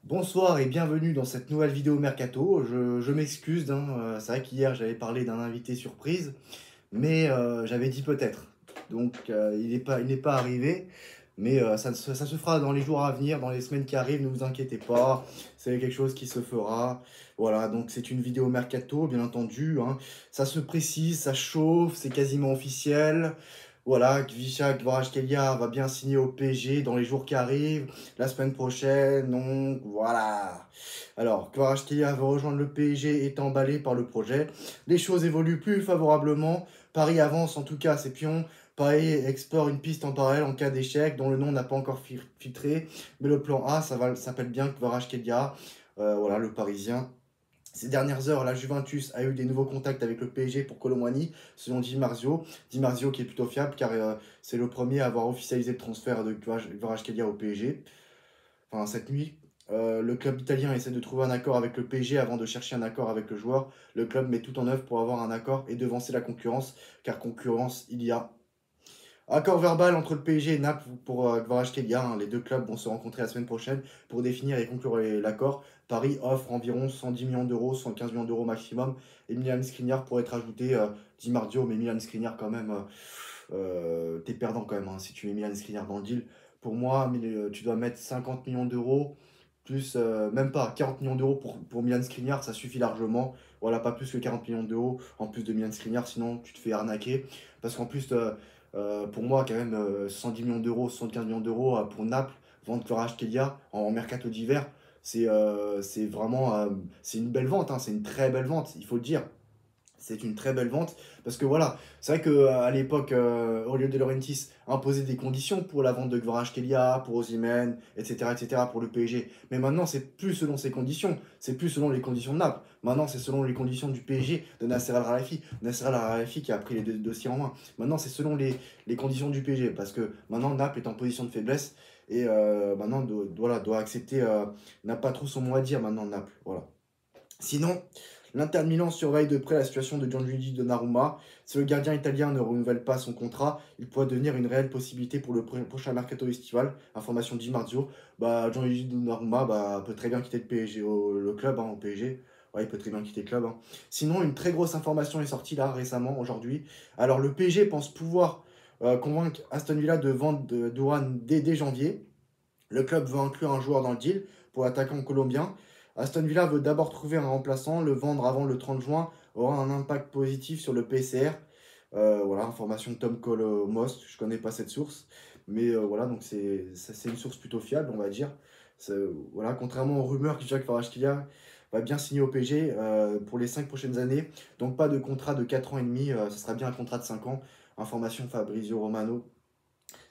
Bonsoir et bienvenue dans cette nouvelle vidéo Mercato. Je m'excuse, hein, c'est vrai qu'hier j'avais parlé d'un invité surprise, mais j'avais dit peut-être. Donc il n'est pas arrivé, mais ça se fera dans les jours à venir, dans les semaines qui arrivent, ne vous inquiétez pas, c'est quelque chose qui se fera. Voilà, donc c'est une vidéo Mercato, bien entendu, hein. Ça se précise, ça chauffe, c'est quasiment officiel. Voilà, Kvisha Kvaratskhelia va bien signer au PSG dans les jours qui arrivent, la semaine prochaine, donc voilà. Alors, Kvaratskhelia veut rejoindre le PSG, est emballé par le projet. Les choses évoluent plus favorablement. Paris avance en tout cas ses pions. Paris explore une piste en parallèle en cas d'échec, dont le nom n'a pas encore filtré. Mais le plan A, s'appelle bien Kvaratskhelia. Voilà, le Parisien. Ces dernières heures, la Juventus a eu des nouveaux contacts avec le PSG pour Kolo Muani, selon Di Marzio. Di Marzio qui est plutôt fiable car c'est le premier à avoir officialisé le transfert de Kvaratskhelia au PSG. Enfin, cette nuit, le club italien essaie de trouver un accord avec le PSG avant de chercher un accord avec le joueur. Le club met tout en œuvre pour avoir un accord et devancer la concurrence, car concurrence il y a. Accord verbal entre le PSG et Naples pour Kvaratskhelia, hein. Les deux clubs vont se rencontrer la semaine prochaine pour définir et conclure l'accord. Paris offre environ 110 millions d'euros, 115 millions d'euros maximum. Et Milan Skriniar pourrait être ajouté, Di Marzio, mais Milan Skriniar quand même, t'es perdant quand même, hein, si tu mets Milan Skriniar dans le deal. Pour moi, tu dois mettre 50 millions d'euros, plus même pas 40 millions d'euros pour Milan Skriniar, ça suffit largement. Voilà, pas plus que 40 millions d'euros en plus de Milan Skriniar, sinon tu te fais arnaquer. Parce qu'en plus, pour moi, quand même, 110 millions d'euros, 75 millions d'euros pour Naples, vendre Kvaratskhelia en mercato d'hiver, c'est vraiment c'est une belle vente, hein, c'est une très belle vente, il faut le dire. C'est une très belle vente parce que voilà, c'est vrai qu'à l'époque, Aurelio De Laurentiis imposait des conditions pour la vente de Kvaratskhelia, pour Osimhen, etc., pour le PSG. Mais maintenant, c'est plus selon ces conditions, c'est plus selon les conditions de Naples. Maintenant, c'est selon les conditions du PSG de Nasser Al-Khelaifi. Nasser Al-Khelaifi qui a pris les deux dossiers en main. Maintenant, c'est selon les conditions du PSG parce que maintenant, Naples est en position de faiblesse et maintenant, voilà, doit accepter, n'a pas trop son mot à dire maintenant, Naples. Voilà. Sinon, l'Inter de Milan surveille de près la situation de Gianluigi Donnarumma. Si le gardien italien ne renouvelle pas son contrat, il pourrait devenir une réelle possibilité pour le prochain mercato estival. Information de Di Marzio. Gianluigi Donnarumma peut très bien quitter le PSG, le club, hein, au PSG. Ouais, il peut très bien quitter le club, hein. Sinon, une très grosse information est sortie là récemment, aujourd'hui. Alors, le PSG pense pouvoir convaincre Aston Villa de vendre Douane dès janvier. Le club veut inclure un joueur dans le deal pour l'attaquant colombien. Aston Villa veut d'abord trouver un remplaçant. Le vendre avant le 30 juin aura un impact positif sur le PCR. Voilà, information de Tom Most. Je ne connais pas cette source. Mais voilà, donc c'est une source plutôt fiable, on va dire. Voilà, contrairement aux rumeurs que Jacques Kvaratskhelia va bien signer au PSG pour les 5 prochaines années. Donc pas de contrat de 4 ans et demi, ce sera bien un contrat de 5 ans. Information Fabrizio Romano.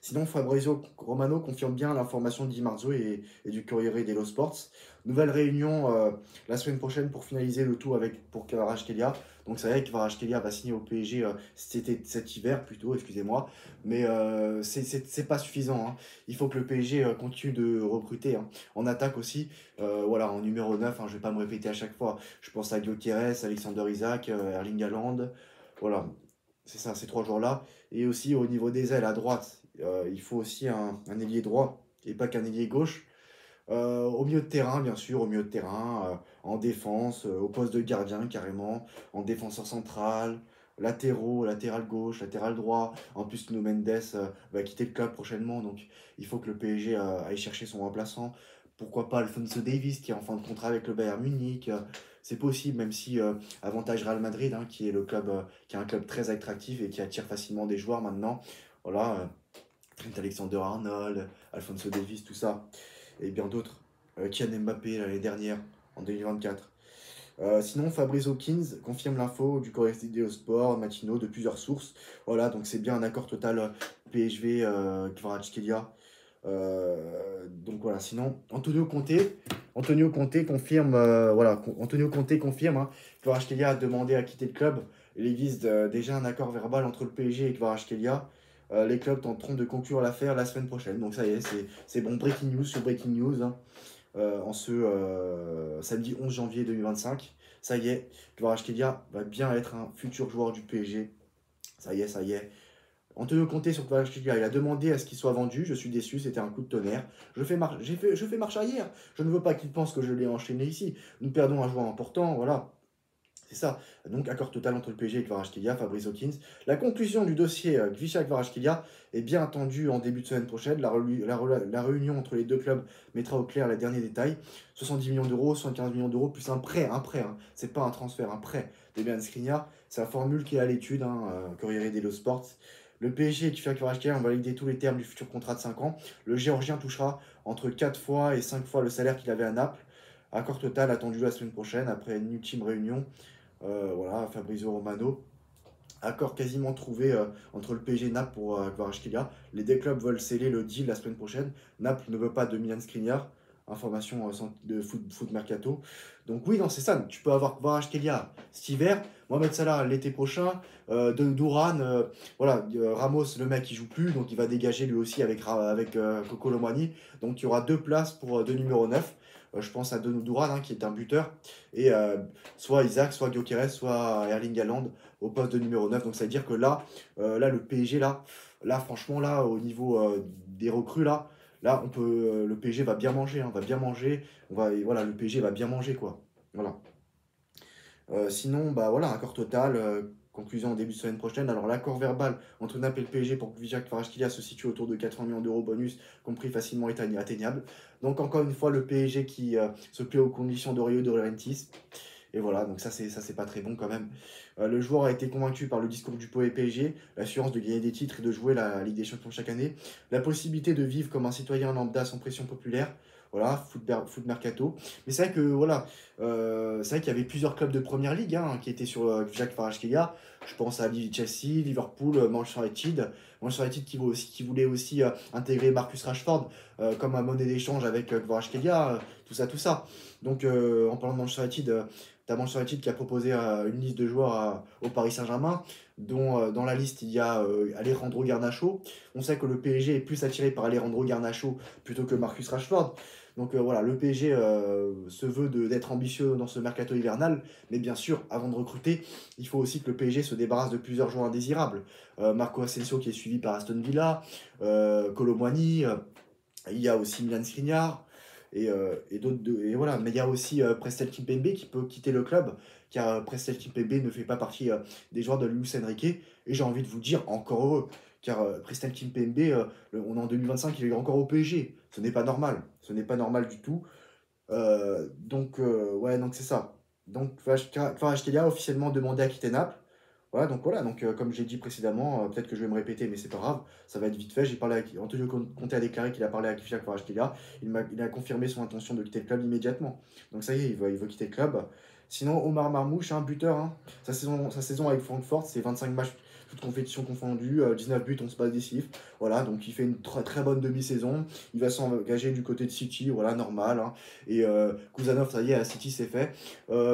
Sinon, Fabrizio Romano confirme bien l'information de Di Marzio et du Corriere dello Sport. Nouvelle réunion la semaine prochaine pour finaliser le tout pour Kvaratskhelia. Donc c'est vrai que Kvaratskhelia va signer au PSG cet hiver plutôt, excusez-moi. Mais c'est pas suffisant, hein. Il faut que le PSG continue de recruter, hein. En attaque aussi, voilà, en numéro 9, hein, je vais pas me répéter à chaque fois. Je pense à Gyökeres, Alexander Isaac, Erling Haaland. Voilà, c'est ça, ces trois joueurs-là. Et aussi au niveau des ailes à droite, il faut aussi un ailier droit et pas qu'un ailier gauche. Au milieu de terrain, bien sûr, au milieu de terrain, en défense, au poste de gardien carrément, en défenseur central, latéraux, latéral gauche, latéral droit. En plus, Nuno Mendes va quitter le club prochainement, donc il faut que le PSG aille chercher son remplaçant. Pourquoi pas Alphonso Davies qui est en fin de contrat avec le Bayern Munich. C'est possible, même si avantage Real Madrid, hein, qui est le club, qui est un club très attractif et qui attire facilement des joueurs maintenant. Voilà, Trent Alexander-Arnold, Alphonso Davies, tout ça et bien d'autres. Kylian Mbappé l'année dernière, en 2024. Sinon, Fabrice Hawkins confirme l'info du Corriere dello Sport, Matino, de plusieurs sources. Voilà, donc c'est bien un accord total PSV, Kvaratskhelia. Donc voilà, sinon, Antonio Conte confirme, Antonio Conte confirme, hein, que Kvaratskhelia a demandé à quitter le club. Il existe déjà un accord verbal entre le PSG et Kvaratskhelia. Les clubs tenteront de conclure l'affaire la semaine prochaine. Donc ça y est, c'est bon, breaking news sur breaking news, hein. En ce samedi 11 janvier 2025. Ça y est, Kvaratskhelia va bien être un futur joueur du PSG. Ça y est, ça y est. Antonio Conte sur Kvaratskhelia, il a demandé à ce qu'il soit vendu. Je suis déçu, c'était un coup de tonnerre. Je fais marche arrière. Je ne veux pas qu'il pense que je l'ai enchaîné ici. Nous perdons un joueur important, voilà. C'est ça. Donc, accord total entre le PSG et Kvaratskhelia, Fabrice Hawkins. La conclusion du dossier Kvaratskhelia est bien attendue en début de semaine prochaine. La réunion entre les deux clubs mettra au clair les derniers détails. 70 millions d'euros, 75 millions d'euros, plus un prêt. Hein. C'est pas un transfert, un prêt de Milan Skriniar. C'est la formule qui est à l'étude, Corriere dello Sport. Le PSG et Kvaratskhelia ont validé tous les termes du futur contrat de 5 ans. Le Géorgien touchera entre 4 fois et 5 fois le salaire qu'il avait à Naples. Accord total attendu la semaine prochaine après une ultime réunion. Voilà, Fabrizio Romano. Accord quasiment trouvé entre le PSG et Naples pour Kvaratskhelia. Les deux clubs veulent sceller le deal la semaine prochaine. Naples ne veut pas de Milan Skriniar. Information de foot Mercato. Donc oui, non, c'est ça. Tu peux avoir Kvaratskhelia cet hiver, Mohamed Salah l'été prochain, Douran, voilà, Ramos, le mec, il joue plus, donc il va dégager lui aussi avec Coco Lomani. Donc il y aura deux places pour deux numéros 9. Je pense à Douran, qui est un buteur, et soit Isaac, soit Gyökeres, soit Erling Haaland au poste de numéro 9. Donc ça veut dire que là le PSG, là franchement, là, au niveau des recrues, là on peut, le PSG va bien manger, va bien manger. Voilà, le PSG va bien manger, quoi. Voilà. Sinon, bah voilà, accord total. Conclusion en début de semaine prochaine. Alors, l'accord verbal entre Naples et le PSG pour Vijak Kvaratskhelia se situe autour de 80 millions d'euros bonus, compris facilement atteignable. Donc, encore une fois, le PSG qui se plaît aux conditions d'Orio de Laurentiis. Et voilà, donc ça c'est pas très bon quand même. Le joueur a été convaincu par le discours du PSG, l'assurance de gagner des titres et de jouer la Ligue des Champions chaque année, la possibilité de vivre comme un citoyen lambda sans pression populaire. Voilà, foot mercato. Mais c'est vrai que voilà, c'est vrai qu'il y avait plusieurs clubs de première ligue qui étaient sur Jacques Kvaratskhelia. Je pense à Chelsea, Liverpool, Manchester United. Manchester United qui voulait aussi intégrer Marcus Rashford comme un monnaie d'échange avec Kvaratskhelia, tout ça, tout ça. Donc en parlant de Manchester United, t'as Manchester United qui a proposé une liste de joueurs au Paris Saint-Germain, dont dans la liste il y a Alejandro Garnacho. On sait que le PSG est plus attiré par Alejandro Garnacho plutôt que Marcus Rashford. Donc voilà, le PSG se veut d'être ambitieux dans ce mercato hivernal, mais bien sûr, avant de recruter, il faut aussi que le PSG se débarrasse de plusieurs joueurs indésirables. Marco Asensio qui est suivi par Aston Villa, Kolo Muani, il y a aussi Milan Skriniar, et d'autres. Et voilà, mais il y a aussi Prestel Kimpembe qui peut quitter le club, car Prestel Kimpembe ne fait pas partie des joueurs de Luis Enrique, et j'ai envie de vous dire encore heureux, car Prestel Kimpembe, on est en 2025, il est encore au PSG. Ce n'est pas normal. Ce n'est pas normal du tout. Ouais, donc c'est ça. Donc, Kvaratskhelia a officiellement demandé à quitter Naples. Voilà, donc comme j'ai dit précédemment, peut-être que je vais me répéter, mais c'est pas grave, ça va être vite fait. J'ai parlé avec Antonio Conte a déclaré qu'il a parlé avec Vijak Kvaratskhelia. Il a confirmé son intention de quitter le club immédiatement. Donc ça y est, il veut quitter le club. Sinon, Omar Marmouche, un buteur. Sa saison avec Francfort, c'est 25 matchs, toutes compétitions confondues, 19 buts, 11 passes décisives. Voilà, donc il fait une très bonne demi-saison. Il va s'engager du côté de City, voilà, normal. Et Kuzanov, ça y est, à City, c'est fait.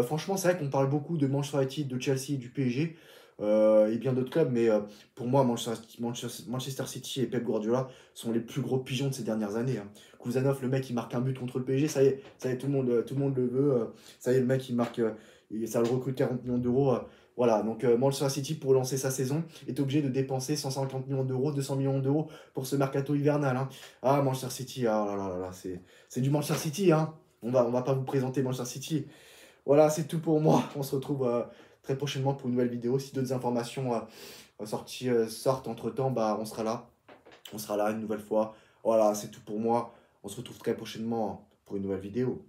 Franchement, c'est vrai qu'on parle beaucoup de Manchester United, de Chelsea et du PSG. Et bien d'autres clubs, mais pour moi, Manchester City et Pep Guardiola sont les plus gros pigeons de ces dernières années. Kuzanov, le mec, il marque un but contre le PSG, ça y est, tout le monde le veut. Ça y est, le mec, il marque, ça le recrute 40 millions d'euros. Voilà, donc Manchester City, pour lancer sa saison, est obligé de dépenser 150 millions d'euros, 200 millions d'euros pour ce mercato hivernal. Ah, Manchester City, ah là là là là, c'est du Manchester City. On va pas vous présenter Manchester City. Voilà, c'est tout pour moi. On se retrouve très prochainement pour une nouvelle vidéo. Si d'autres informations sortent entre-temps, bah, on sera là. On sera là une nouvelle fois. Voilà, c'est tout pour moi. On se retrouve très prochainement pour une nouvelle vidéo.